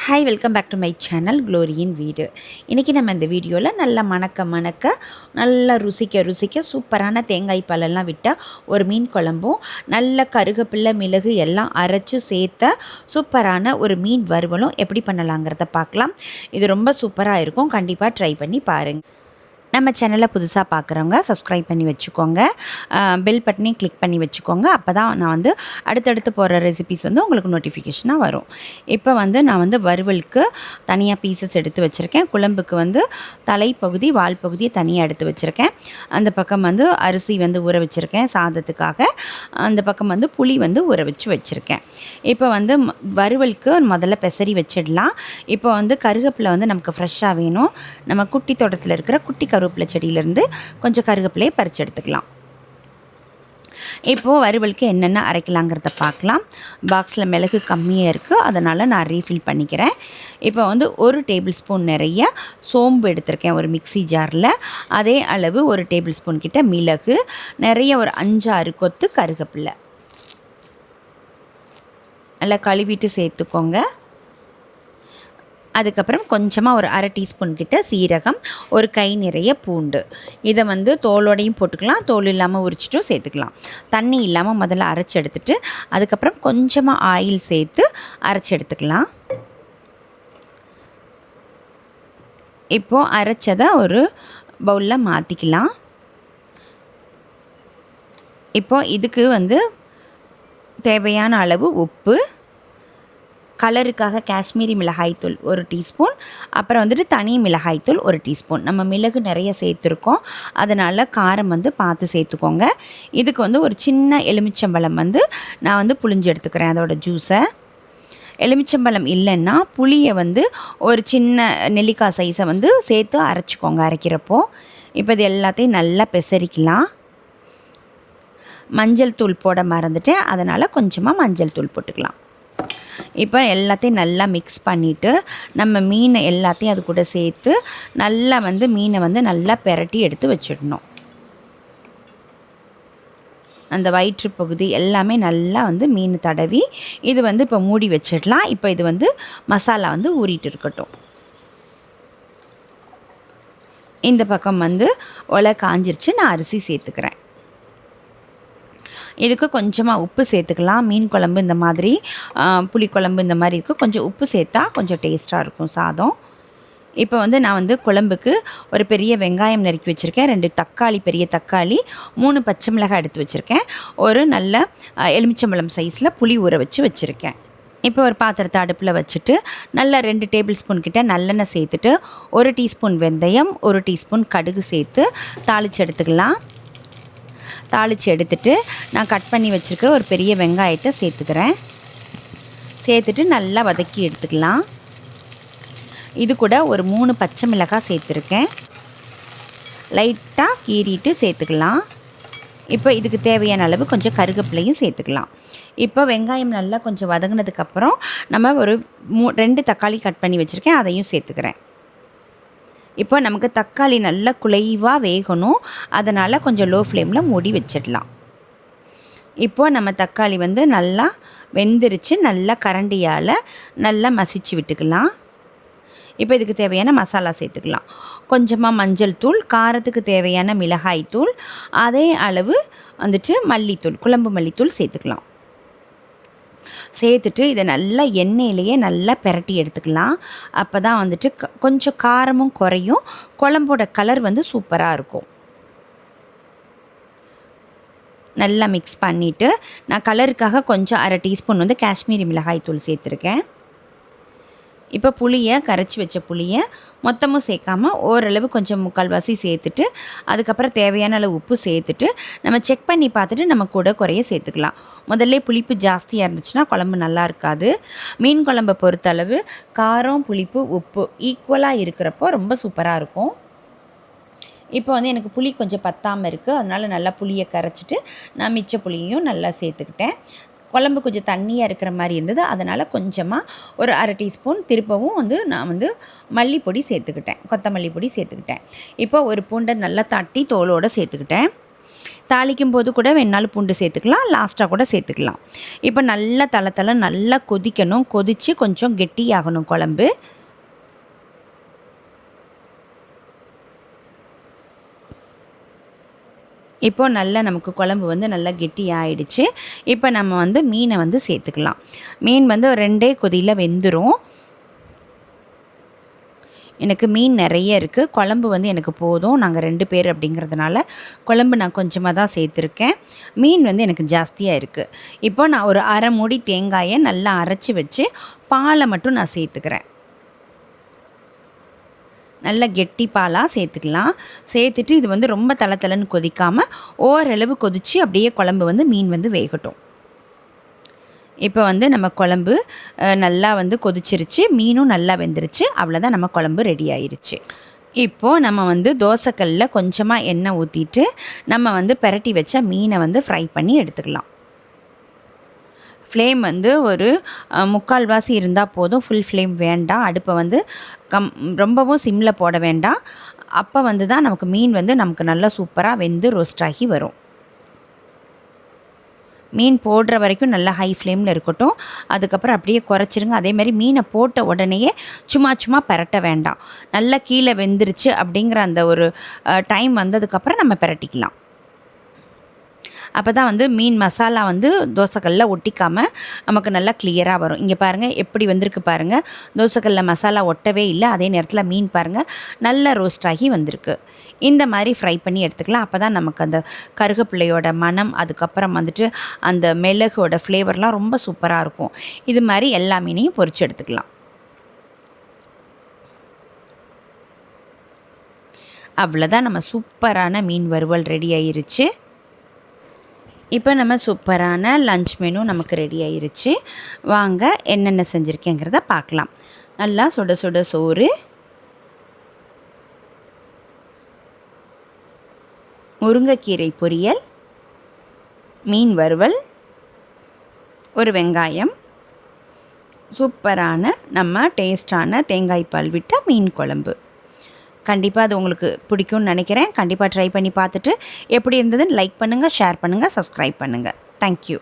Hi, welcome back to my channel க்ளோரியின் வீடு. இன்றைக்கி நம்ம இந்த வீடியோவில் நல்லா மணக்க நல்லா ருசிக்க சூப்பரான தேங்காய் பாலெல்லாம் விட்டால் ஒரு மீன் குழம்பும் நல்ல கருகப்பில்லை மிளகு எல்லாம் அரைச்சி சேர்த்த சூப்பரான ஒரு மீன் வறுவலும் எப்படி பண்ணலாங்கிறத பார்க்கலாம். இது ரொம்ப சூப்பராக இருக்கும், கண்டிப்பாக ட்ரை பண்ணி பாருங்கள். நம்ம சேனலை புதுசாக பார்க்குறவங்க சப்ஸ்கிரைப் பண்ணி வச்சுக்கோங்க, பெல் பட்டனையும் கிளிக் பண்ணி வச்சுக்கோங்க. அப்போ தான் நான் அடுத்தடுத்து போகிற ரெசிபிஸ் உங்களுக்கு நோட்டிஃபிகேஷனாக வரும். இப்போ நான் வறுவலுக்கு தனியாக பீசஸ் எடுத்து வச்சுருக்கேன். குழம்புக்கு தலைப்பகுதி வால் பகுதியை தனியாக எடுத்து வச்சுருக்கேன். அந்த பக்கம் அரிசி ஊற வச்சுருக்கேன் சாதத்துக்காக. அந்த பக்கம் புளி ஊற வச்சுருக்கேன். இப்போ வறுவலுக்கு முதல்ல பெசரி வச்சிடலாம். இப்போ கருவேப்பிலை நமக்கு ஃப்ரெஷ்ஷாக வேணும். நம்ம குட்டி தோட்டத்தில் இருக்கிற குட்டி கருவேப்பிலை செடியிலேருந்து கொஞ்சம் கருவேப்பிலையை பறித்து எடுத்துக்கலாம். இப்போது வறுவலுக்கு என்னென்ன அரைக்கலாங்கிறத பார்க்கலாம். பாக்ஸில் மிளகு கம்மியாக இருக்குது, அதனால் நான் ரீஃபில் பண்ணிக்கிறேன். இப்போ ஒரு டேபிள் ஸ்பூன் நிறைய சோம்பு எடுத்திருக்கேன் ஒரு மிக்சி ஜாரில். அதே அளவு ஒரு டேபிள் ஸ்பூன் கிட்ட மிளகு, நிறைய ஒரு 5-6 கொத்து கருவேப்பிலை நல்லா கழுவிட்டு சேர்த்துக்கோங்க. அதுக்கப்புறம் கொஞ்சமாக ஒரு 1/2 டீஸ்பூன் கிட்ட சீரகம், ஒரு கை நிறைய பூண்டு. இதை தோலோடையும் போட்டுக்கலாம், தோல் இல்லாமல் உரிச்சிட்டும் சேர்த்துக்கலாம். தண்ணி இல்லாமல் முதல்ல அரைச்சி எடுத்துட்டு அதுக்கப்புறம் கொஞ்சமாக ஆயில் சேர்த்து அரைச்சி எடுத்துக்கலாம். இப்போது அரைச்சதை ஒரு பவுலில் மாற்றிக்கலாம். இப்போது இதுக்கு தேவையான அளவு உப்பு, கலருக்காக காஷ்மீரி மிளகாய்த்தூள் 1 டீஸ்பூன், அப்புறம் தனி மிளகாய்த்தூள் 1 டீஸ்பூன். நம்ம மிளகு நிறைய சேர்த்துருக்கோம், அதனால் காரம் பார்த்து சேர்த்துக்கோங்க. இதுக்கு ஒரு சின்ன எலுமிச்சம்பழம் நான் புழிஞ்சு எடுத்துக்கிறேன் அதோட ஜூஸை. எலுமிச்சம்பழம் இல்லைன்னா புளியை ஒரு சின்ன நெல்லிக்காய் சைஸை சேர்த்து அரைச்சிக்கோங்க அரைக்கிறப்போ. இப்போ இது எல்லாத்தையும் நல்லா பெசரிக்கலாம். மஞ்சள் தூள் போட மறந்துட்டேன், அதனால் கொஞ்சமாக மஞ்சள் தூள் போட்டுக்கலாம். இப்போ எல்லாத்தையும் நல்லா மிக்ஸ் பண்ணிவிட்டு நம்ம மீனை எல்லாத்தையும் அது கூட சேர்த்து நல்லா மீனை நல்லா பெரட்டி எடுத்து வச்சிடணும். அந்த வயிற்று பகுதி எல்லாமே நல்லா மீன் தடவி இது இப்போ மூடி வச்சிடலாம். இப்போ இது மசாலா ஊறிட்டு இருக்கட்டும். இந்த பக்கம் ஒலை காஞ்சிருச்சு, நான் அரிசி சேர்த்துக்கிறேன். இதுக்கு கொஞ்சமாக உப்பு சேர்த்துக்கலாம். மீன் குழம்பு இந்த மாதிரி, புளிக்குழம்பு இந்த மாதிரி இருக்குது, கொஞ்சம் உப்பு சேர்த்தா கொஞ்சம் டேஸ்ட்டாக இருக்கும் சாதம். இப்போ நான் குழம்புக்கு ஒரு பெரிய வெங்காயம் நறுக்கி வச்சுருக்கேன், 2 தக்காளி, பெரிய தக்காளி, 3 பச்சை மிளகாய் எடுத்து வச்சுருக்கேன், ஒரு நல்ல எலுமிச்சம்பழம் சைஸில் புளி ஊற வச்சுருக்கேன். இப்போ ஒரு பாத்திரத்தை அடுப்பில் வச்சுட்டு நல்லா 2 டேபிள் ஸ்பூன் கிட்ட நல்லெண்ணெய் சேர்த்துட்டு 1 டீஸ்பூன் வெந்தயம், 1 டீஸ்பூன் கடுகு சேர்த்து தாளித்து எடுத்துக்கலாம். தாளித்து எடுத்துட்டு நான் கட் பண்ணி வச்சுருக்கிற ஒரு பெரிய வெங்காயத்தை சேர்த்துக்கிறேன். சேர்த்துட்டு நல்லா வதக்கி எடுத்துக்கலாம். இது கூட ஒரு 3 பச்சை மிளகாய் சேர்த்துருக்கேன், லைட்டாக கீறிட்டு சேர்த்துக்கலாம். இப்போ இதுக்கு தேவையான அளவு கொஞ்சம் கருவேப்பிலையும் சேர்த்துக்கலாம். இப்போ வெங்காயம் நல்லா கொஞ்சம் வதங்கினதுக்கப்புறம் நம்ம ஒரு 2 தக்காளி கட் பண்ணி வச்சுருக்கேன், அதையும் சேர்த்துக்கிறேன். இப்போ நமக்கு தக்காளி நல்லா குழைவாக வேகணும், அதனால் கொஞ்சம் லோ ஃப்ளேமில் மூடி வச்சிடலாம். இப்போது நம்ம தக்காளி நல்லா வெந்துருச்சு, நல்லா கரண்டியால் நல்லா மசிச்சு விட்டுக்கலாம். இப்போ இதுக்கு தேவையான மசாலா சேர்த்துக்கலாம். கொஞ்சமாக மஞ்சள் தூள், காரத்துக்கு தேவையான மிளகாய் தூள், அதே அளவு மல்லித்தூள், குழம்பு மல்லித்தூள் சேர்த்துக்கலாம். சேர்த்துட்டு இதை நல்லா எண்ணெயிலேயே நல்லா பெரட்டி எடுத்துக்கலாம். அப்போ தான் கொஞ்சம் காரமும் குறையும், குழம்போட கலர் சூப்பராக இருக்கும். நல்லா மிக்ஸ் பண்ணிவிட்டு நான் கலருக்காக கொஞ்சம் 1/2 டீஸ்பூன் காஷ்மீரி மிளகாய் தூள் சேர்த்துருக்கேன். இப்போ புளியை கரைச்சி வச்ச புளியை மொத்தமும் சேர்க்காம ஓரளவு கொஞ்சம் முக்கால்வாசி சேர்த்துட்டு அதுக்கப்புறம் தேவையான அளவு உப்பு சேர்த்துட்டு நம்ம செக் பண்ணி பார்த்துட்டு நம்ம கூட குறைய சேர்த்துக்கலாம். முதல்ல புளிப்பு ஜாஸ்தியாக இருந்துச்சுன்னா குழம்பு நல்லா இருக்காது. மீன் குழம்பை பொறுத்தளவு காரம், புளிப்பு, உப்பு ஈக்குவலாக இருக்கிறப்போ ரொம்ப சூப்பராக இருக்கும். இப்போ எனக்கு புளி கொஞ்சம் பத்தாமல் இருக்குது, அதனால் நல்லா புளியை கரைச்சிட்டு நான் மிச்ச புளியையும் நல்லா சேர்த்துக்கிட்டேன். குழம்பு கொஞ்சம் தண்ணியாக இருக்கிற மாதிரி இருந்தது, அதனால் கொஞ்சமாக ஒரு 1/2 டீஸ்பூன் திருப்பவும் நான் மல்லிப்பொடி சேர்த்துக்கிட்டேன், கொத்தமல்லி பொடி சேர்த்துக்கிட்டேன். இப்போ ஒரு பூண்டை நல்லா தட்டி தோலோடு சேர்த்துக்கிட்டேன். தாளிக்கும் போது கூட வேணாலும் பூண்டு சேர்த்துக்கலாம், லாஸ்ட்டாக கூட சேர்த்துக்கலாம். இப்போ நல்லா நல்லா கொதிக்கணும். கொதித்து கொஞ்சம் கெட்டியாகணும் குழம்பு. இப்போது நல்லா நமக்கு குழம்பு வந்து நல்லா கெட்டி ஆகிடுச்சு. இப்போ நம்ம வந்து மீனை வந்து சேர்த்துக்கலாம். மீன் வந்து 2 கொதியில் வெந்துடும். எனக்கு மீன் நிறைய இருக்குது, குழம்பு வந்து எனக்கு போதும். நாங்கள் 2 பேர் அப்படிங்கிறதுனால குழம்பு நான் கொஞ்சமாக தான் சேர்த்துருக்கேன். மீன் வந்து எனக்கு ஜாஸ்தியாக இருக்குது. இப்போ நான் ஒரு அரை மூடி தேங்காயை நல்லா அரைச்சி வச்சு பாலை மட்டும் நான் சேர்த்துக்கிறேன். நல்ல கெட்டி பாலாக சேர்த்துக்கலாம். சேர்த்துட்டு இது வந்து ரொம்ப தளன்னு கொதிக்காமல் ஓரளவு கொதித்து அப்படியே குழம்பு வந்து மீன் வந்து வேகட்டும். இப்போ வந்து நம்ம குழம்பு நல்லா வந்து கொதிச்சிருச்சு, மீனும் நல்லா வெந்துருச்சு. அவ்வளோதான், நம்ம குழம்பு ரெடி ஆயிருச்சு. இப்போது நம்ம வந்து தோசைக்கல்லில் கொஞ்சமாக எண்ணெய் ஊற்றிட்டு நம்ம வந்து பிரட்டி வச்ச மீனை வந்து ஃப்ரை பண்ணி எடுத்துக்கலாம். ஃப்ளேம் வந்து ஒரு 3/4 வாசி இருந்தால் போதும், ஃபுல் ஃப்ளேம் வேண்டாம். அடுப்பை வந்து ரொம்பவும் சிம்மில் போட வேண்டாம். அப்போ வந்து தான் நமக்கு மீன் வந்து நமக்கு நல்லா சூப்பராக வெந்து ரோஸ்ட் ஆகி வரும். மீன் போடுற வரைக்கும் நல்லா ஹை ஃப்ளேமில் இருக்கட்டும். அதுக்கப்புறம் அப்படியே குறைச்சிருங்க. அதேமாதிரி மீனை போட்ட உடனேயே சும்மா பிரட்ட வேண்டாம். நல்லா கீழே வெந்துருச்சு அப்படிங்கிற அந்த ஒரு டைம் வந்ததுக்கப்புறம் நம்ம பிரட்டிக்கலாம். அப்போ தான் வந்து மீன் மசாலா வந்து தோசைக்கல்லில் ஒட்டிக்காமல் நமக்கு நல்லா கிளியராக வரும். இங்கே பாருங்கள் எப்படி வந்திருக்கு பாருங்கள். தோசைக்கல்லில் மசாலா ஒட்டவே இல்லை. அதே நேரத்தில் மீன் பாருங்கள் நல்லா ரோஸ்ட் ஆகி வந்திருக்கு. இந்த மாதிரி ஃப்ரை பண்ணி எடுத்துக்கலாம். அப்போ தான் நமக்கு அந்த கருகப்பிள்ளையோட மணம், அதுக்கப்புறம் வந்துட்டு அந்த மிளகோட ஃப்ளேவர்லாம் ரொம்ப சூப்பராக இருக்கும். இது மாதிரி எல்லா மீனையும் பொரித்து எடுத்துக்கலாம். அவ்வளோதான், நம்ம சூப்பரான மீன் வறுவல் ரெடி ஆயிருச்சு. இப்போ நம்ம சூப்பரான லஞ்ச் மெனு நமக்கு ரெடி ஆயிருச்சு. வாங்க என்னென்ன செஞ்சுருக்கேங்கிறத பார்க்கலாம். நல்லா சுட சுட சோறு, முருங்கைக்கீரை பொரியல், மீன் வறுவல், ஒரு வெங்காயம், சூப்பரான நம்ம டேஸ்டான தேங்காய் பால் விட்ட மீன் குழம்பு. கண்டிப்பாக அது உங்களுக்கு பிடிக்கும்னு நினைக்கிறேன். கண்டிப்பாக ட்ரை பண்ணி பார்த்துட்டு எப்படி இருந்ததுன்னு லைக் பண்ணுங்கள், ஷேர் பண்ணுங்கள், சப்ஸ்கிரைப் பண்ணுங்கள். தேங்க்யூ.